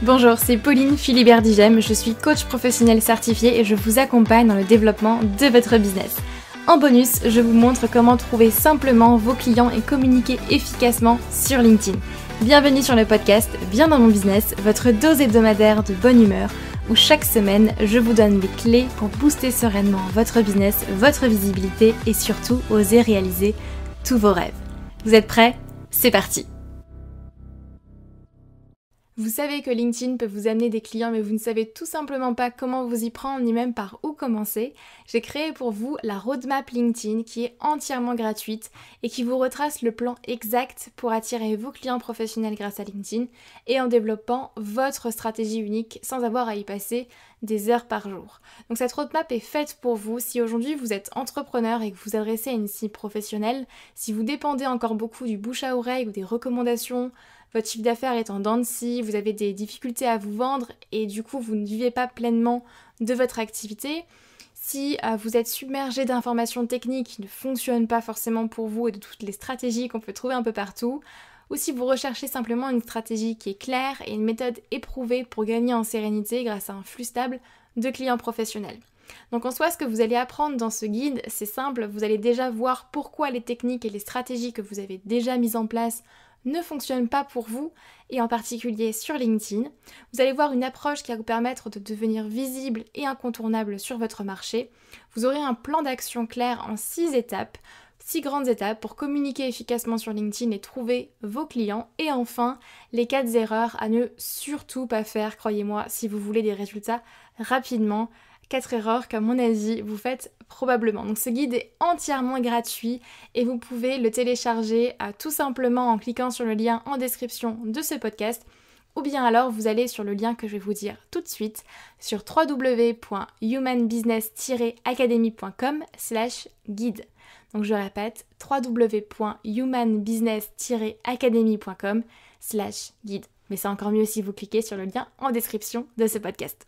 Bonjour, c'est Pauline Philibert-Digem, je suis coach professionnel certifié et je vous accompagne dans le développement de votre business. En bonus, je vous montre comment trouver simplement vos clients et communiquer efficacement sur LinkedIn. Bienvenue sur le podcast Bien dans mon business, votre dose hebdomadaire de bonne humeur, où chaque semaine, je vous donne les clés pour booster sereinement votre business, votre visibilité et surtout oser réaliser tous vos rêves. Vous êtes prêts ? C'est parti! Vous savez que LinkedIn peut vous amener des clients, mais vous ne savez tout simplement pas comment vous y prendre, ni même par où commencer. J'ai créé pour vous la roadmap LinkedIn qui est entièrement gratuite et qui vous retrace le plan exact pour attirer vos clients professionnels grâce à LinkedIn et en développant votre stratégie unique sans avoir à y passer des heures par jour. Donc cette roadmap est faite pour vous si aujourd'hui vous êtes entrepreneur et que vous adressez à une cible professionnelle, si vous dépendez encore beaucoup du bouche à oreille ou des recommandations, votre chiffre d'affaires est en dents de scie, vous avez des difficultés à vous vendre et du coup vous ne vivez pas pleinement de votre activité. Si vous êtes submergé d'informations techniques qui ne fonctionnent pas forcément pour vous et de toutes les stratégies qu'on peut trouver un peu partout, ou si vous recherchez simplement une stratégie qui est claire et une méthode éprouvée pour gagner en sérénité grâce à un flux stable de clients professionnels. Donc en soi, ce que vous allez apprendre dans ce guide, c'est simple, vous allez déjà voir pourquoi les techniques et les stratégies que vous avez déjà mises en place ne fonctionnent pas pour vous, et en particulier sur LinkedIn. Vous allez voir une approche qui va vous permettre de devenir visible et incontournable sur votre marché. Vous aurez un plan d'action clair en 6 étapes, 6 grandes étapes pour communiquer efficacement sur LinkedIn et trouver vos clients. Et enfin, les 4 erreurs à ne surtout pas faire, croyez-moi, si vous voulez des résultats rapidement. 4 erreurs qu'à mon avis vous faites probablement. Donc ce guide est entièrement gratuit et vous pouvez le télécharger tout simplement en cliquant sur le lien en description de ce podcast, ou bien alors vous allez sur le lien que je vais vous dire tout de suite sur www.humanbusiness-academy.com/guide. Donc je répète, www.humanbusiness-academy.com/guide. Mais c'est encore mieux si vous cliquez sur le lien en description de ce podcast.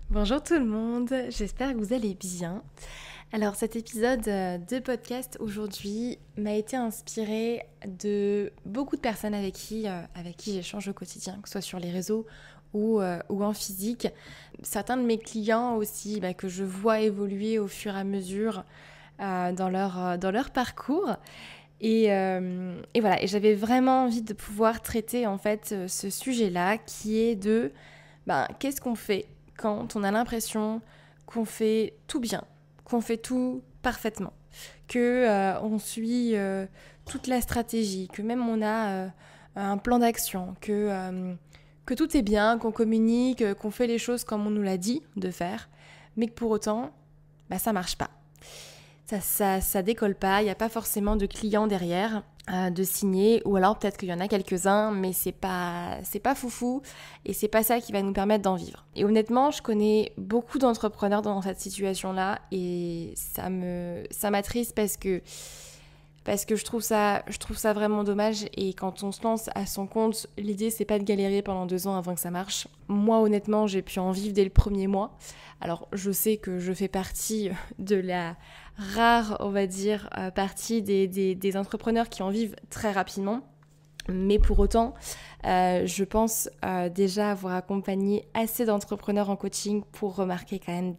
Bonjour tout le monde, j'espère que vous allez bien. Alors cet épisode de podcast aujourd'hui m'a été inspiré de beaucoup de personnes avec qui j'échange au quotidien, que ce soit sur les réseaux ou en physique. Certains de mes clients aussi que je vois évoluer au fur et à mesure dans leur parcours. Et voilà, et j'avais vraiment envie de pouvoir traiter en fait ce sujet-là qui est de qu'est-ce qu'on fait quand on a l'impression qu'on fait tout bien, qu'on fait tout parfaitement, qu'on suit toute la stratégie, que même on a un plan d'action, que tout est bien, qu'on communique, qu'on fait les choses comme on nous l'a dit de faire, mais que pour autant, ça marche pas. Ça décolle pas, il n'y a pas forcément de clients derrière de signer, ou alors peut-être qu'il y en a quelques-uns, mais c'est pas foufou et c'est pas ça qui va nous permettre d'en vivre. Et honnêtement, je connais beaucoup d'entrepreneurs dans cette situation-là et ça m'attriste parce que je trouve ça vraiment dommage. Et quand on se lance à son compte, l'idée c'est pas de galérer pendant 2 ans avant que ça marche. Moi honnêtement, j'ai pu en vivre dès le premier mois. Alors je sais que je fais partie de la rare, on va dire, partie des entrepreneurs qui en vivent très rapidement. Mais pour autant, je pense déjà avoir accompagné assez d'entrepreneurs en coaching pour remarquer quand même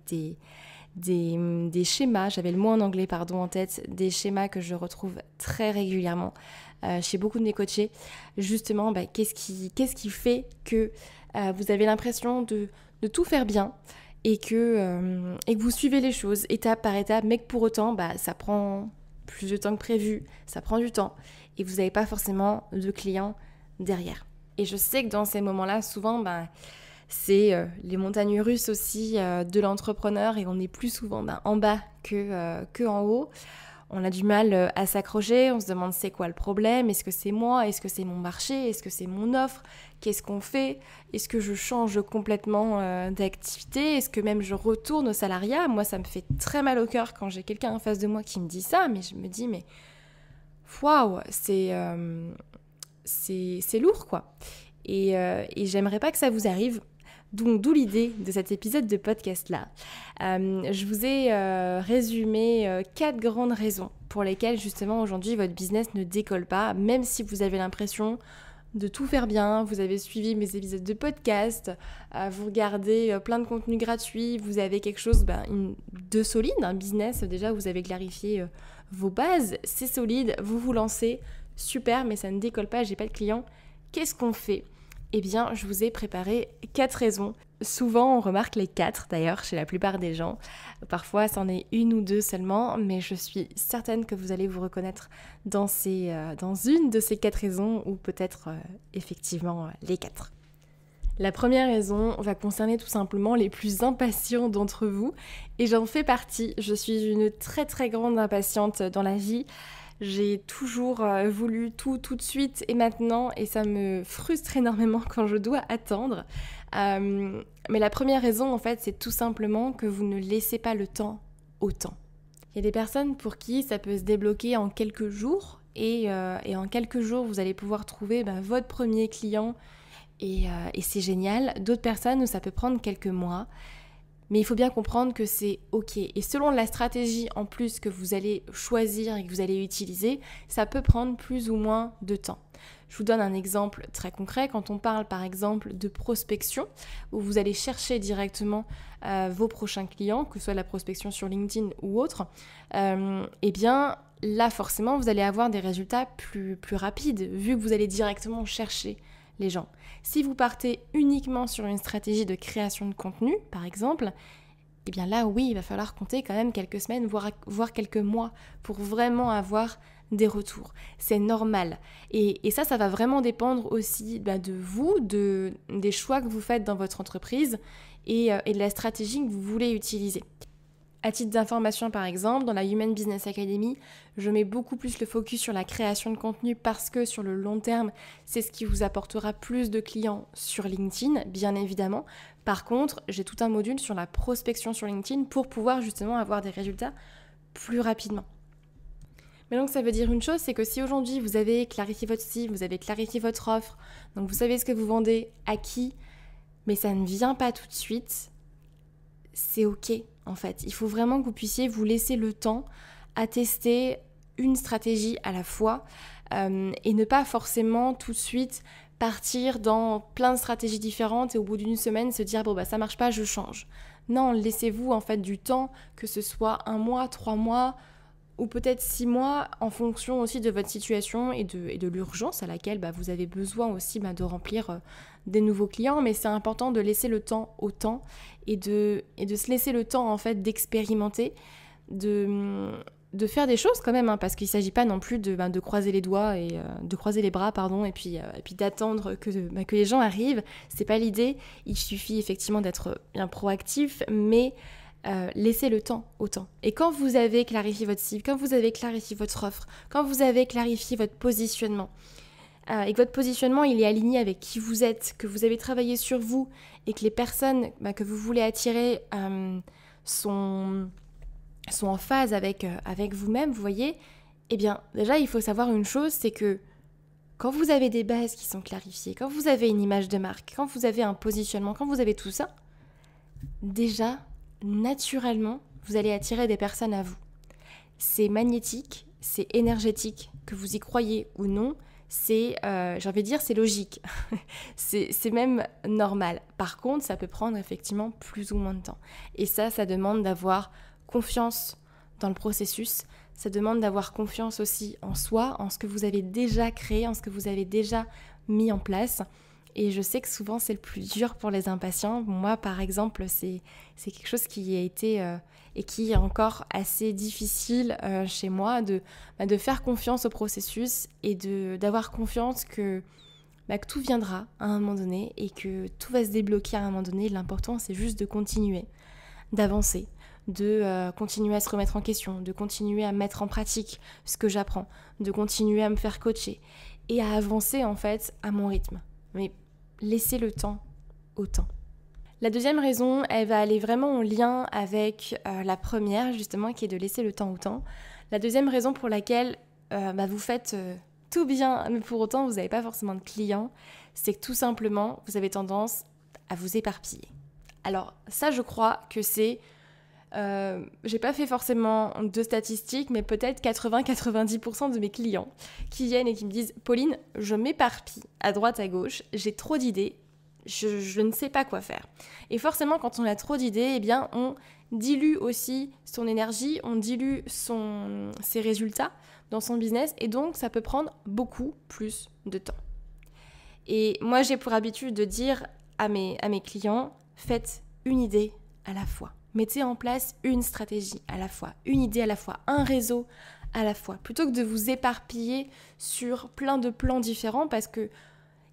des schémas, j'avais le mot en anglais en tête, des schémas que je retrouve très régulièrement chez beaucoup de mes coachés. Justement, qu'est-ce qui fait que vous avez l'impression de tout faire bien et que vous suivez les choses étape par étape, mais que pour autant, ça prend plus de temps que prévu, ça prend du temps et vous n'avez pas forcément de clients derrière. Et je sais que dans ces moments-là, souvent, c'est les montagnes russes aussi de l'entrepreneur et on est plus souvent en bas que en haut. On a du mal à s'accrocher, on se demande c'est quoi le problème, est-ce que c'est moi, est-ce que c'est mon marché, est-ce que c'est mon offre, qu'est-ce qu'on fait, est-ce que je change complètement d'activité, est-ce que même je retourne au salariat. Moi ça me fait très mal au cœur quand j'ai quelqu'un en face de moi qui me dit ça, mais je me dis waouh, c'est lourd, quoi. Et j'aimerais pas que ça vous arrive. Donc, d'où l'idée de cet épisode de podcast-là. Je vous ai résumé 4 grandes raisons pour lesquelles, justement, aujourd'hui, votre business ne décolle pas, même si vous avez l'impression de tout faire bien, vous avez suivi mes épisodes de podcast, vous regardez plein de contenus gratuits, vous avez quelque chose de solide, un business, déjà vous avez clarifié vos bases, c'est solide, vous vous lancez, super, mais ça ne décolle pas, j'ai pas de clients. Qu'est-ce qu'on fait ? Eh bien, je vous ai préparé 4 raisons. Souvent, on remarque les 4 d'ailleurs chez la plupart des gens. Parfois, c'en est 1 ou 2 seulement, mais je suis certaine que vous allez vous reconnaître dans une de ces 4 raisons, ou peut-être effectivement les 4. La première raison va concerner tout simplement les plus impatients d'entre vous, et j'en fais partie. Je suis une très très grande impatiente dans la vie. J'ai toujours voulu tout de suite et maintenant, et ça me frustre énormément quand je dois attendre. Mais la première raison, en fait, c'est tout simplement que vous ne laissez pas le temps au temps. Il y a des personnes pour qui ça peut se débloquer en quelques jours, et en quelques jours, vous allez pouvoir trouver votre premier client, et c'est génial. D'autres personnes où ça peut prendre quelques mois. Mais il faut bien comprendre que c'est ok. Et selon la stratégie en plus que vous allez choisir et que vous allez utiliser, ça peut prendre plus ou moins de temps. Je vous donne un exemple très concret. Quand on parle par exemple de prospection, où vous allez chercher directement vos prochains clients, que ce soit la prospection sur LinkedIn ou autre, eh bien là forcément vous allez avoir des résultats plus rapides, vu que vous allez directement chercher les gens. Si vous partez uniquement sur une stratégie de création de contenu, par exemple, eh bien là, oui, il va falloir compter quand même quelques semaines, voire quelques mois pour vraiment avoir des retours. C'est normal. Et ça va vraiment dépendre aussi de vous, des choix que vous faites dans votre entreprise et de la stratégie que vous voulez utiliser. À titre d'information, par exemple, dans la Human Business Academy, je mets beaucoup plus le focus sur la création de contenu parce que sur le long terme, c'est ce qui vous apportera plus de clients sur LinkedIn, bien évidemment. Par contre, j'ai tout un module sur la prospection sur LinkedIn pour pouvoir justement avoir des résultats plus rapidement. Mais donc ça veut dire une chose, c'est que si aujourd'hui vous avez clarifié votre cible, vous avez clarifié votre offre, donc vous savez ce que vous vendez, à qui, mais ça ne vient pas tout de suite, c'est ok. En fait, il faut vraiment que vous puissiez vous laisser le temps à tester une stratégie à la fois et ne pas forcément tout de suite partir dans plein de stratégies différentes et au bout d'une semaine se dire ça marche pas, je change. Non, laissez-vous en fait du temps, que ce soit 1 mois, 3 mois ou peut-être 6 mois en fonction aussi de votre situation et de l'urgence à laquelle vous avez besoin aussi de remplir des nouveaux clients, mais c'est important de laisser le temps au temps et de se laisser le temps en fait d'expérimenter, de faire des choses quand même, parce qu'il ne s'agit pas non plus de croiser les doigts et de croiser les bras et puis d'attendre que les gens arrivent. C'est pas l'idée. Il suffit effectivement d'être bien proactif, mais laissez le temps au temps. Et quand vous avez clarifié votre cible, quand vous avez clarifié votre offre, quand vous avez clarifié votre positionnement, et que votre positionnement il est aligné avec qui vous êtes, que vous avez travaillé sur vous et que les personnes que vous voulez attirer sont en phase avec vous-même, vous voyez, eh bien déjà il faut savoir une chose, c'est que quand vous avez des bases qui sont clarifiées, quand vous avez une image de marque, quand vous avez un positionnement, quand vous avez tout ça, déjà naturellement vous allez attirer des personnes à vous. C'est magnétique, c'est énergétique, que vous y croyez ou non. C'est, j'ai envie de dire, c'est logique. c'est même normal. Par contre, ça peut prendre effectivement plus ou moins de temps. Et ça demande d'avoir confiance dans le processus. Ça demande d'avoir confiance aussi en soi, en ce que vous avez déjà créé, en ce que vous avez déjà mis en place. Et je sais que souvent, c'est le plus dur pour les impatients. Moi, par exemple, c'est quelque chose qui a été et qui est encore assez difficile chez moi de faire confiance au processus et d'avoir confiance que tout viendra à un moment donné et que tout va se débloquer à un moment donné. L'important, c'est juste de continuer, d'avancer, de continuer à se remettre en question, de continuer à mettre en pratique ce que j'apprends, de continuer à me faire coacher et à avancer en fait à mon rythme. Mais laissez le temps au temps. La deuxième raison, elle va aller vraiment en lien avec la première, justement, qui est de laisser le temps au temps. La deuxième raison pour laquelle vous faites tout bien, mais pour autant vous n'avez pas forcément de clients, c'est que tout simplement vous avez tendance à vous éparpiller. Alors ça, je crois que c'est, j'ai pas fait forcément de statistiques, mais peut-être 80-90% de mes clients qui viennent et qui me disent « Pauline, je m'éparpille à droite à gauche, j'ai trop d'idées, je ne sais pas quoi faire. » Et forcément, quand on a trop d'idées, eh bien, on dilue aussi son énergie, on dilue ses résultats dans son business, et donc ça peut prendre beaucoup plus de temps. Et moi, j'ai pour habitude de dire à mes clients, faites une idée à la fois. Mettez en place une stratégie à la fois, une idée à la fois, un réseau à la fois, plutôt que de vous éparpiller sur plein de plans différents, parce que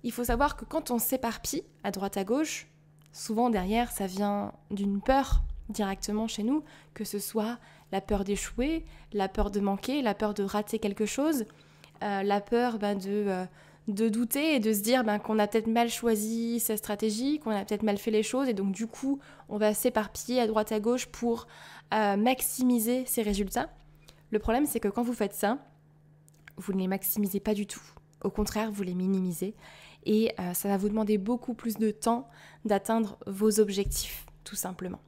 il faut savoir que quand on s'éparpille à droite à gauche, souvent derrière, ça vient d'une peur directement chez nous, que ce soit la peur d'échouer, la peur de manquer, la peur de rater quelque chose, la peur de douter et de se dire qu'on a peut-être mal choisi sa stratégie, qu'on a peut-être mal fait les choses, et donc du coup, on va s'éparpiller à droite à gauche pour maximiser ses résultats. Le problème, c'est que quand vous faites ça, vous ne les maximisez pas du tout. Au contraire, vous les minimisez, et ça va vous demander beaucoup plus de temps d'atteindre vos objectifs, tout simplement.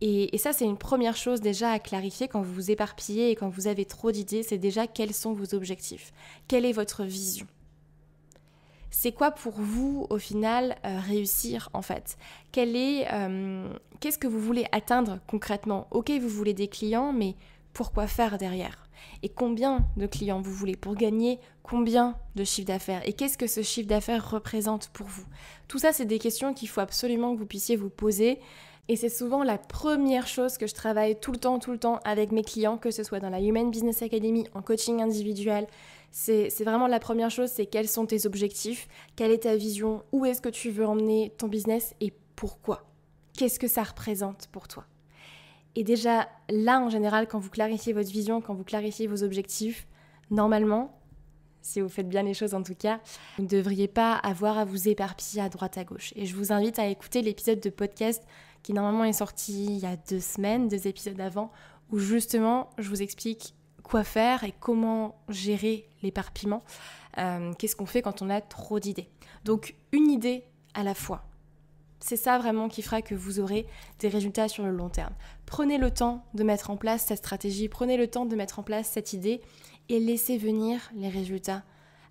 Et ça, c'est une première chose déjà à clarifier quand vous vous éparpillez et quand vous avez trop d'idées, c'est déjà quels sont vos objectifs, quelle est votre vision. C'est quoi pour vous, au final, réussir, en fait ? Qu'est-ce que vous voulez atteindre concrètement ? Ok, vous voulez des clients, mais pourquoi faire derrière ? Et combien de clients vous voulez pour gagner combien de chiffre d'affaires ? Et qu'est-ce que ce chiffre d'affaires représente pour vous ? Tout ça, c'est des questions qu'il faut absolument que vous puissiez vous poser. Et c'est souvent la première chose que je travaille tout le temps avec mes clients, que ce soit dans la Human Business Academy, en coaching individuel. C'est vraiment la première chose, c'est quels sont tes objectifs, quelle est ta vision, où est-ce que tu veux emmener ton business et pourquoi ? Qu'est-ce que ça représente pour toi ? Et déjà, là, en général, quand vous clarifiez votre vision, quand vous clarifiez vos objectifs, normalement, si vous faites bien les choses en tout cas, vous ne devriez pas avoir à vous éparpiller à droite à gauche. Et je vous invite à écouter l'épisode de podcast qui normalement est sorti il y a 2 semaines, 2 épisodes avant, où justement je vous explique quoi faire et comment gérer l'éparpillement. Qu'est-ce qu'on fait quand on a trop d'idées. Donc une idée à la fois. C'est ça vraiment qui fera que vous aurez des résultats sur le long terme. Prenez le temps de mettre en place cette stratégie, prenez le temps de mettre en place cette idée et laissez venir les résultats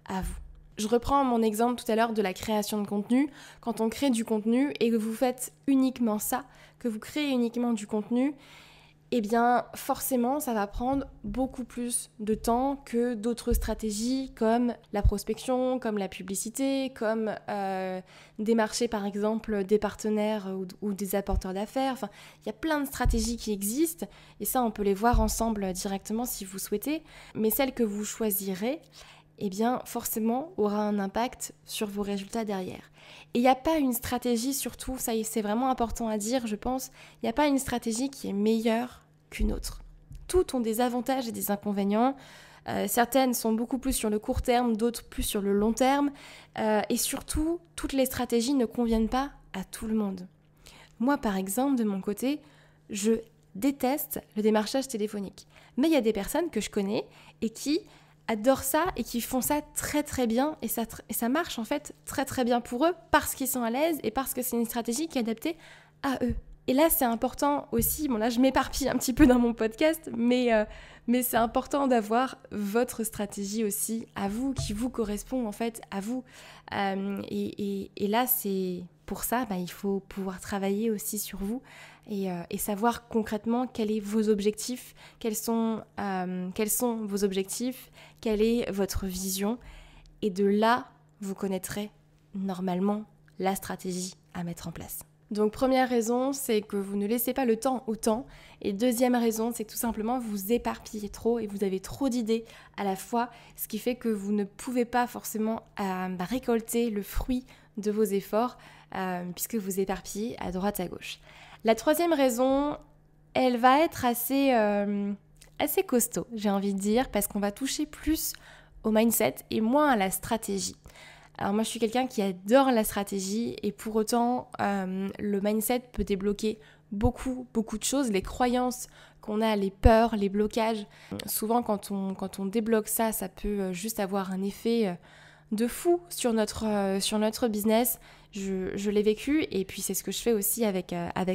à vous. Je reprends mon exemple tout à l'heure de la création de contenu. Quand on crée du contenu et que vous faites uniquement ça, que vous créez uniquement du contenu, eh bien forcément ça va prendre beaucoup plus de temps que d'autres stratégies comme la prospection, comme la publicité, comme démarcher par exemple des partenaires ou des apporteurs d'affaires. Enfin, il y a plein de stratégies qui existent et ça on peut les voir ensemble directement si vous souhaitez, mais celle que vous choisirez, eh bien forcément aura un impact sur vos résultats derrière. Et il n'y a pas une stratégie, surtout, ça c'est vraiment important à dire, je pense, il n'y a pas une stratégie qui est meilleure qu'une autre. Toutes ont des avantages et des inconvénients. Certaines sont beaucoup plus sur le court terme, d'autres plus sur le long terme. Et surtout, toutes les stratégies ne conviennent pas à tout le monde. Moi, par exemple, de mon côté, je déteste le démarchage téléphonique. Mais il y a des personnes que je connais et qui adorent ça et qui font ça très très bien et ça marche en fait très très bien pour eux parce qu'ils sont à l'aise et parce que c'est une stratégie qui est adaptée à eux. Et là c'est important aussi, bon là je m'éparpille un petit peu dans mon podcast, mais c'est important d'avoir votre stratégie aussi à vous, qui vous correspond en fait à vous. Et là c'est pour ça, il faut pouvoir travailler aussi sur vous et savoir concrètement quels sont vos objectifs, quels sont vos objectifs, quelle est votre vision. Et de là, vous connaîtrez normalement la stratégie à mettre en place. Donc première raison, c'est que vous ne laissez pas le temps au temps. Et deuxième raison, c'est que tout simplement vous éparpillez trop et vous avez trop d'idées à la fois, ce qui fait que vous ne pouvez pas forcément récolter le fruit de vos efforts puisque vous éparpillez à droite à gauche. La troisième raison, elle va être assez costaud, j'ai envie de dire, parce qu'on va toucher plus au mindset et moins à la stratégie. Alors moi je suis quelqu'un qui adore la stratégie et pour autant le mindset peut débloquer beaucoup de choses, les croyances qu'on a, les peurs, les blocages. Souvent quand on débloque ça, ça peut juste avoir un effet de fou sur notre business. Je l'ai vécu et puis c'est ce que je fais aussi avec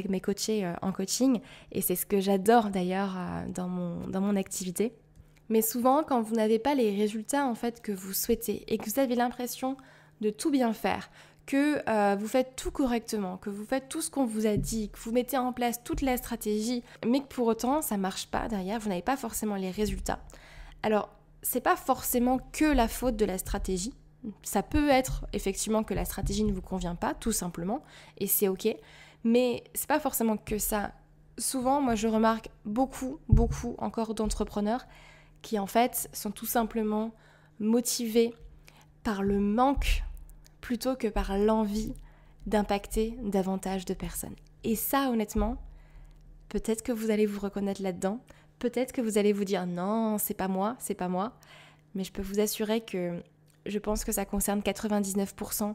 mes coachés en coaching et c'est ce que j'adore d'ailleurs dans mon activité. Mais souvent quand vous n'avez pas les résultats en fait que vous souhaitez et que vous avez l'impression de tout bien faire, que vous faites tout correctement, que vous faites tout ce qu'on vous a dit, que vous mettez en place toute la stratégie, mais que pour autant ça marche pas derrière, vous n'avez pas forcément les résultats. Alors, c'est pas forcément que la faute de la stratégie. Ça peut être effectivement que la stratégie ne vous convient pas, tout simplement, et c'est ok, mais c'est pas forcément que ça. Souvent, moi je remarque beaucoup encore d'entrepreneurs qui en fait sont tout simplement motivés par le manque plutôt que par l'envie d'impacter davantage de personnes. Et ça, honnêtement, peut-être que vous allez vous reconnaître là-dedans, peut-être que vous allez vous dire non, c'est pas moi, mais je peux vous assurer que je pense que ça concerne 99%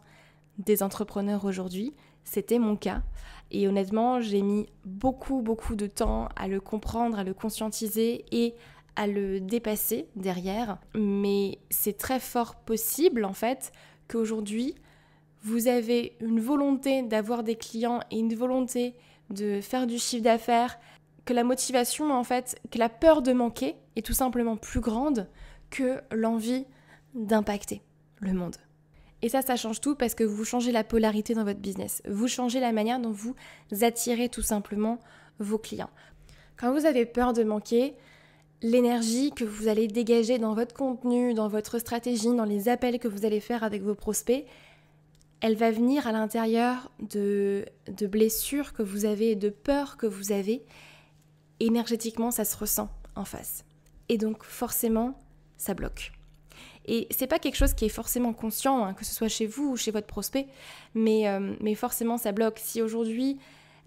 des entrepreneurs aujourd'hui. C'était mon cas. Et honnêtement, j'ai mis beaucoup de temps à le comprendre, à le conscientiser et à le dépasser derrière. Mais c'est très fort possible, en fait, qu'aujourd'hui, vous avez une volonté d'avoir des clients et une volonté de faire du chiffre d'affaires, que la motivation, en fait, que la peur de manquer est tout simplement plus grande que l'envie d'impacter le monde. Et ça change tout parce que vous changez la polarité dans votre business. Vous changez la manière dont vous attirez tout simplement vos clients. Quand vous avez peur de manquer, l'énergie que vous allez dégager dans votre contenu, dans votre stratégie, dans les appels que vous allez faire avec vos prospects, elle va venir à l'intérieur de blessures que vous avez, de peurs que vous avez. Énergétiquement, ça se ressent en face. Et donc, forcément, ça bloque. Et c'est pas quelque chose qui est forcément conscient, hein, que ce soit chez vous ou chez votre prospect, mais forcément, ça bloque. Si aujourd'hui,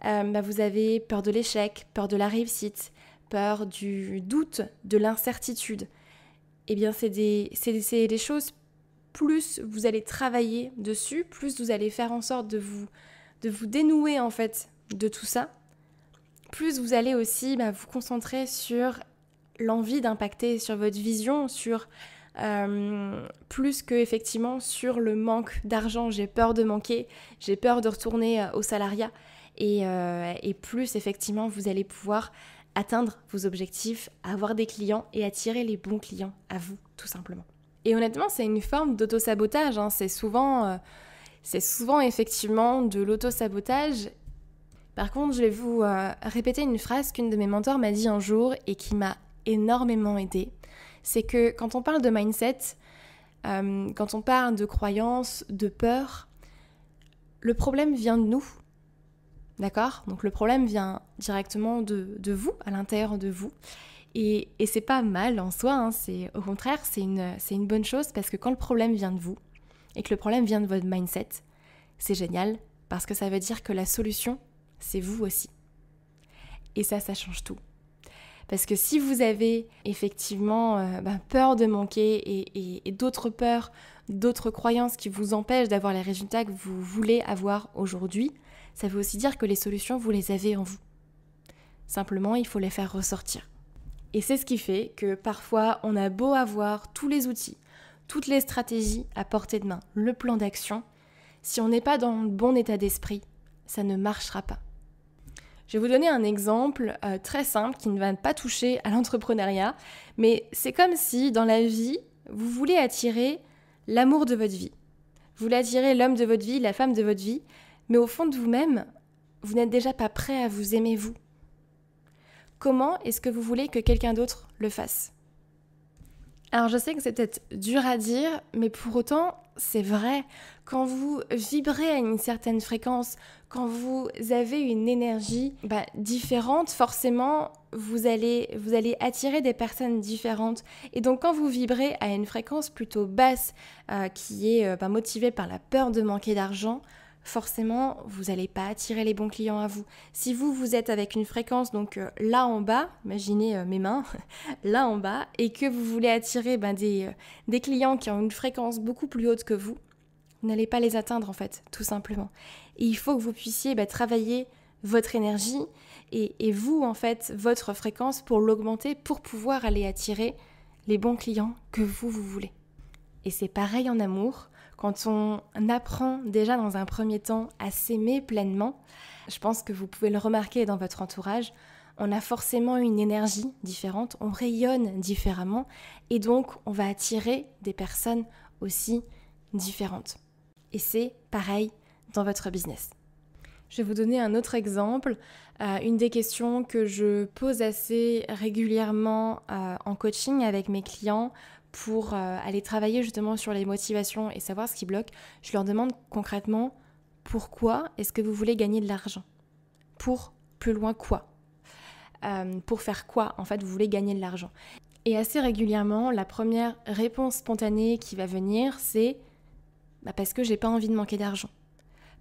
vous avez peur de l'échec, peur de la réussite, peur du doute, de l'incertitude, eh bien, c'est des choses, plus vous allez travailler dessus, plus vous allez faire en sorte de vous dénouer, en fait, de tout ça, plus vous allez aussi vous concentrer sur l'envie d'impacter, sur votre vision, sur plus que effectivement sur le manque d'argent. J'ai peur de manquer, j'ai peur de retourner au salariat et plus effectivement vous allez pouvoir atteindre vos objectifs, avoir des clients et attirer les bons clients à vous tout simplement. Et honnêtement c'est une forme d'auto-sabotage, hein. C'est souvent effectivement de l'auto-sabotage. Par contre, je vais vous répéter une phrase qu'une de mes mentors m'a dit un jour et qui m'a énormément aidée. C'est que quand on parle de mindset, quand on parle de croyances, de peur, le problème vient de nous. D'accord ? Donc le problème vient directement de vous, à l'intérieur de vous. Et c'est pas mal en soi, hein. Au contraire, c'est une bonne chose parce que quand le problème vient de vous et que le problème vient de votre mindset, c'est génial parce que ça veut dire que la solution, c'est vous aussi. Et ça change tout. Parce que si vous avez effectivement peur de manquer et d'autres peurs, d'autres croyances qui vous empêchent d'avoir les résultats que vous voulez avoir aujourd'hui, ça veut aussi dire que les solutions, vous les avez en vous. Simplement, il faut les faire ressortir. Et c'est ce qui fait que parfois, on a beau avoir tous les outils, toutes les stratégies à portée de main, le plan d'action, si on n'est pas dans le bon état d'esprit, ça ne marchera pas. Je vais vous donner un exemple très simple qui ne va pas toucher à l'entrepreneuriat, mais c'est comme si dans la vie, vous voulez attirer l'amour de votre vie. Vous voulez attirer l'homme de votre vie, la femme de votre vie, mais au fond de vous-même, vous n'êtes déjà pas prêt à vous aimer vous. Comment est-ce que vous voulez que quelqu'un d'autre le fasse ? Alors je sais que c'est peut-être dur à dire, mais pour autant, c'est vrai. Quand vous vibrez à une certaine fréquence, quand vous avez une énergie différente, forcément, vous allez attirer des personnes différentes. Et donc quand vous vibrez à une fréquence plutôt basse, qui est motivée par la peur de manquer d'argent, forcément, vous n'allez pas attirer les bons clients à vous. Si vous êtes avec une fréquence, donc là en bas, imaginez mes mains, là en bas, et que vous voulez attirer des clients qui ont une fréquence beaucoup plus haute que vous n'allez pas les atteindre en fait, tout simplement. Et il faut que vous puissiez travailler votre énergie et vous, en fait, votre fréquence pour l'augmenter, pour pouvoir aller attirer les bons clients que vous voulez. Et c'est pareil en amour. Quand on apprend déjà dans un premier temps à s'aimer pleinement, je pense que vous pouvez le remarquer dans votre entourage, on a forcément une énergie différente, on rayonne différemment et donc on va attirer des personnes aussi différentes. Et c'est pareil dans votre business. Je vais vous donner un autre exemple. Une des questions que je pose assez régulièrement en coaching avec mes clients pour aller travailler justement sur les motivations et savoir ce qui bloque, je leur demande concrètement pourquoi est-ce que vous voulez gagner de l'argent ? Pour plus loin quoi ? Pour faire quoi en fait vous voulez gagner de l'argent ? Et assez régulièrement, la première réponse spontanée qui va venir, c'est parce que j'ai pas envie de manquer d'argent.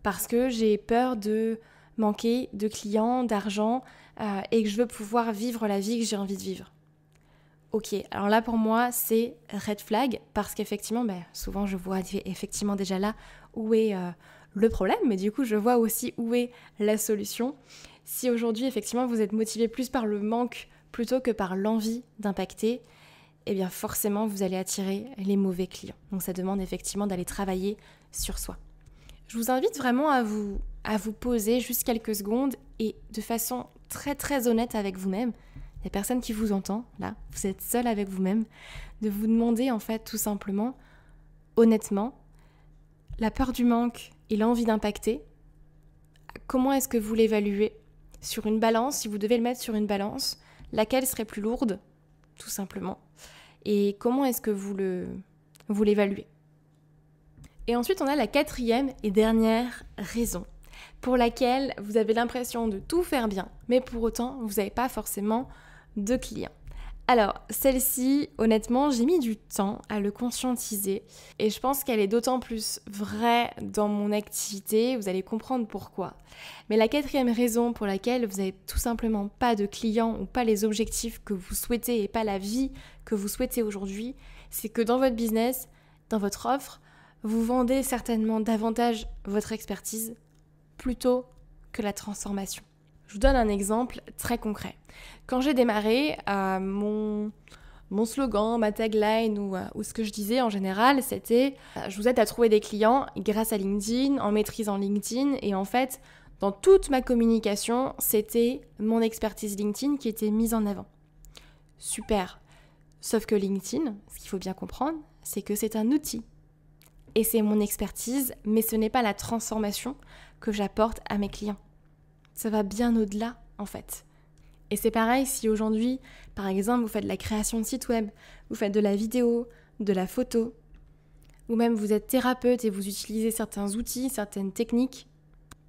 Parce que j'ai peur de manquer de clients, d'argent et que je veux pouvoir vivre la vie que j'ai envie de vivre. Ok, alors là pour moi c'est red flag parce qu'effectivement, souvent je vois effectivement déjà là où est le problème, mais du coup je vois aussi où est la solution. Si aujourd'hui effectivement vous êtes motivé plus par le manque plutôt que par l'envie d'impacter, eh bien forcément vous allez attirer les mauvais clients. Donc ça demande effectivement d'aller travailler sur soi. Je vous invite vraiment à vous poser juste quelques secondes et de façon très très honnête avec vous-même. Il n'y a personne qui vous entend, là, vous êtes seul avec vous-même, de vous demander en fait tout simplement, honnêtement, la peur du manque et l'envie d'impacter, comment est-ce que vous l'évaluez sur une balance, si vous devez le mettre sur une balance, laquelle serait plus lourde, tout simplement, et comment est-ce que vous l'évaluez. Et ensuite, on a la 4e et dernière raison pour laquelle vous avez l'impression de tout faire bien, mais pour autant, vous n'avez pas forcément de clients. Alors, celle-ci, honnêtement, j'ai mis du temps à le conscientiser et je pense qu'elle est d'autant plus vraie dans mon activité, vous allez comprendre pourquoi. Mais la 4e raison pour laquelle vous n'avez tout simplement pas de clients ou pas les objectifs que vous souhaitez et pas la vie que vous souhaitez aujourd'hui, c'est que dans votre business, dans votre offre, vous vendez certainement davantage votre expertise plutôt que la transformation. Je vous donne un exemple très concret. Quand j'ai démarré, mon slogan, ma tagline ou ce que je disais en général, c'était « Je vous aide à trouver des clients grâce à LinkedIn, en maîtrisant LinkedIn ». Et en fait, dans toute ma communication, c'était mon expertise LinkedIn qui était mise en avant. Super. Sauf que LinkedIn, ce qu'il faut bien comprendre, c'est que c'est un outil. Et c'est mon expertise, mais ce n'est pas la transformation que j'apporte à mes clients. Ça va bien au-delà, en fait. Et c'est pareil si aujourd'hui, par exemple, vous faites de la création de site web, vous faites de la vidéo, de la photo, ou même vous êtes thérapeute et vous utilisez certains outils, certaines techniques,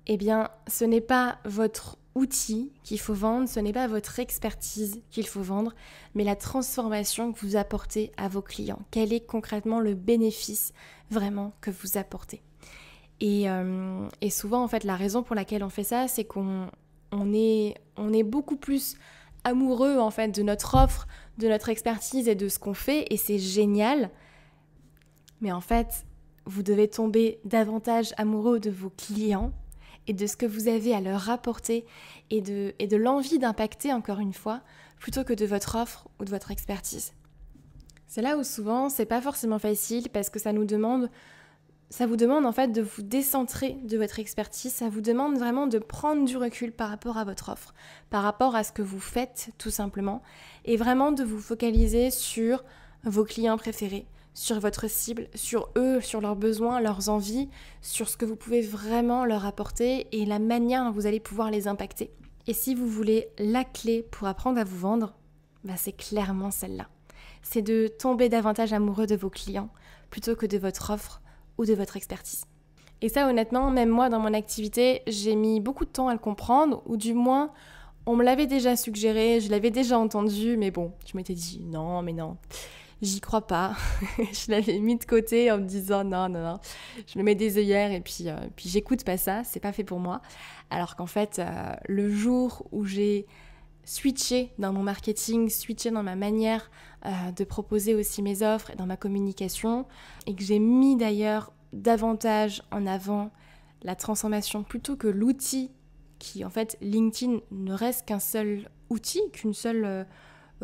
eh bien, ce n'est pas votre outil qu'il faut vendre, ce n'est pas votre expertise qu'il faut vendre, mais la transformation que vous apportez à vos clients. Quel est concrètement le bénéfice vraiment que vous apportez ? Et souvent, en fait, la raison pour laquelle on fait ça, c'est qu'on est beaucoup plus amoureux, en fait, de notre offre, de notre expertise et de ce qu'on fait, et c'est génial. Mais en fait, vous devez tomber davantage amoureux de vos clients et de ce que vous avez à leur apporter et de l'envie d'impacter, encore une fois, plutôt que de votre offre ou de votre expertise. C'est là où souvent, c'est pas forcément facile parce que ça vous demande en fait de vous décentrer de votre expertise, ça vous demande vraiment de prendre du recul par rapport à votre offre, par rapport à ce que vous faites tout simplement, et vraiment de vous focaliser sur vos clients préférés, sur votre cible, sur eux, sur leurs besoins, leurs envies, sur ce que vous pouvez vraiment leur apporter et la manière dont vous allez pouvoir les impacter. Et si vous voulez la clé pour apprendre à vous vendre, c'est clairement celle-là. C'est de tomber davantage amoureux de vos clients plutôt que de votre offre ou de votre expertise. Et ça, honnêtement, même moi, dans mon activité, j'ai mis beaucoup de temps à le comprendre, ou du moins, on me l'avait déjà suggéré, je l'avais déjà entendu, mais bon, je m'étais dit non, j'y crois pas. Je l'avais mis de côté en me disant non, je me mets des œillères et puis j'écoute pas ça, c'est pas fait pour moi. Alors qu'en fait, le jour où j'ai switché dans mon marketing, switché dans ma manière de proposer aussi mes offres et dans ma communication, et que j'ai mis d'ailleurs davantage en avant la transformation plutôt que l'outil qui en fait LinkedIn ne reste qu'un seul outil, qu'une seule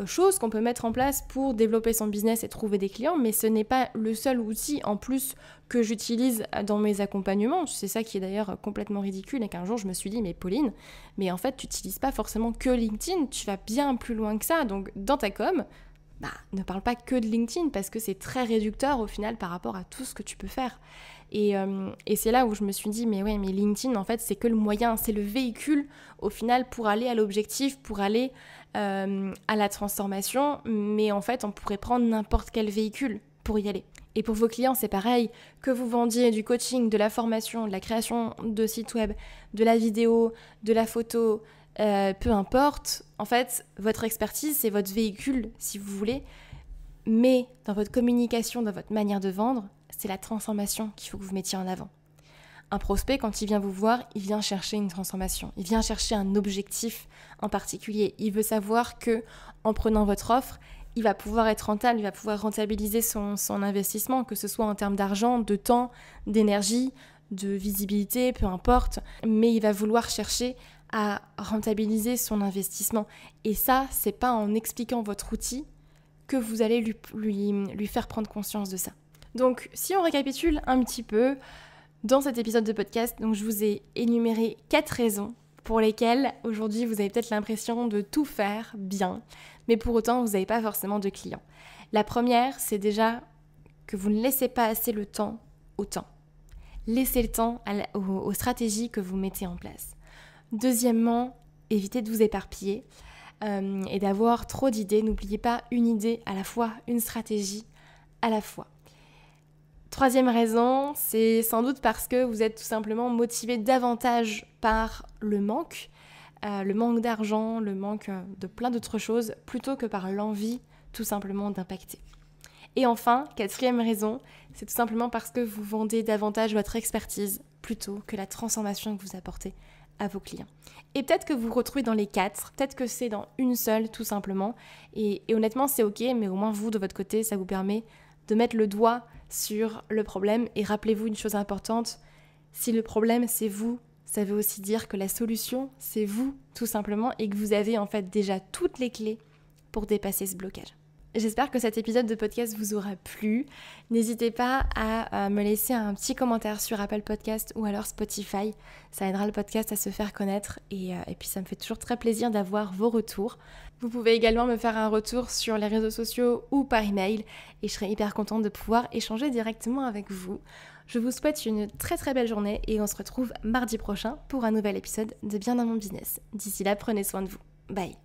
chose qu'on peut mettre en place pour développer son business et trouver des clients, mais ce n'est pas le seul outil en plus que j'utilise dans mes accompagnements. C'est ça qui est d'ailleurs complètement ridicule et qu'un jour je me suis dit mais Pauline, mais en fait tu n'utilises pas forcément que LinkedIn, tu vas bien plus loin que ça, donc dans ta com, ne parle pas que de LinkedIn parce que c'est très réducteur au final par rapport à tout ce que tu peux faire. Et c'est là où je me suis dit, mais LinkedIn, en fait, c'est que le moyen, c'est le véhicule, au final, pour aller à l'objectif, pour aller à la transformation. Mais en fait, on pourrait prendre n'importe quel véhicule pour y aller. Et pour vos clients, c'est pareil. Que vous vendiez du coaching, de la formation, de la création de sites web, de la vidéo, de la photo, peu importe. En fait, votre expertise, c'est votre véhicule, si vous voulez. Mais dans votre communication, dans votre manière de vendre, c'est la transformation qu'il faut que vous mettiez en avant. Un prospect, quand il vient vous voir, il vient chercher une transformation. Il vient chercher un objectif en particulier. Il veut savoir que, en prenant votre offre, il va pouvoir être rentable, il va pouvoir rentabiliser son investissement, que ce soit en termes d'argent, de temps, d'énergie, de visibilité, peu importe. Mais il va vouloir chercher à rentabiliser son investissement. Et ça, c'est pas en expliquant votre outil que vous allez lui faire prendre conscience de ça. Donc, si on récapitule un petit peu, dans cet épisode de podcast, donc je vous ai énuméré 4 raisons pour lesquelles aujourd'hui vous avez peut-être l'impression de tout faire bien, mais pour autant vous n'avez pas forcément de clients. La première, c'est déjà que vous ne laissez pas assez le temps au temps. Laissez le temps aux stratégies que vous mettez en place. Deuxièmement, évitez de vous éparpiller et d'avoir trop d'idées. N'oubliez pas une idée à la fois, une stratégie à la fois. Troisième raison, c'est sans doute parce que vous êtes tout simplement motivé davantage par le manque d'argent, le manque de plein d'autres choses, plutôt que par l'envie tout simplement d'impacter. Et enfin, quatrième raison, c'est tout simplement parce que vous vendez davantage votre expertise plutôt que la transformation que vous apportez à vos clients. Et peut-être que vous vous retrouvez dans les 4, peut-être que c'est dans une seule tout simplement, et honnêtement c'est ok, mais au moins vous de votre côté, ça vous permet de mettre le doigt sur le problème. Et rappelez-vous une chose importante, si le problème c'est vous, ça veut aussi dire que la solution c'est vous tout simplement et que vous avez en fait déjà toutes les clés pour dépasser ce blocage. J'espère que cet épisode de podcast vous aura plu. N'hésitez pas à me laisser un petit commentaire sur Apple Podcast ou alors Spotify. Ça aidera le podcast à se faire connaître et puis ça me fait toujours très plaisir d'avoir vos retours. Vous pouvez également me faire un retour sur les réseaux sociaux ou par email et je serai hyper contente de pouvoir échanger directement avec vous. Je vous souhaite une très très belle journée et on se retrouve mardi prochain pour un nouvel épisode de Bien dans mon business. D'ici là, prenez soin de vous. Bye.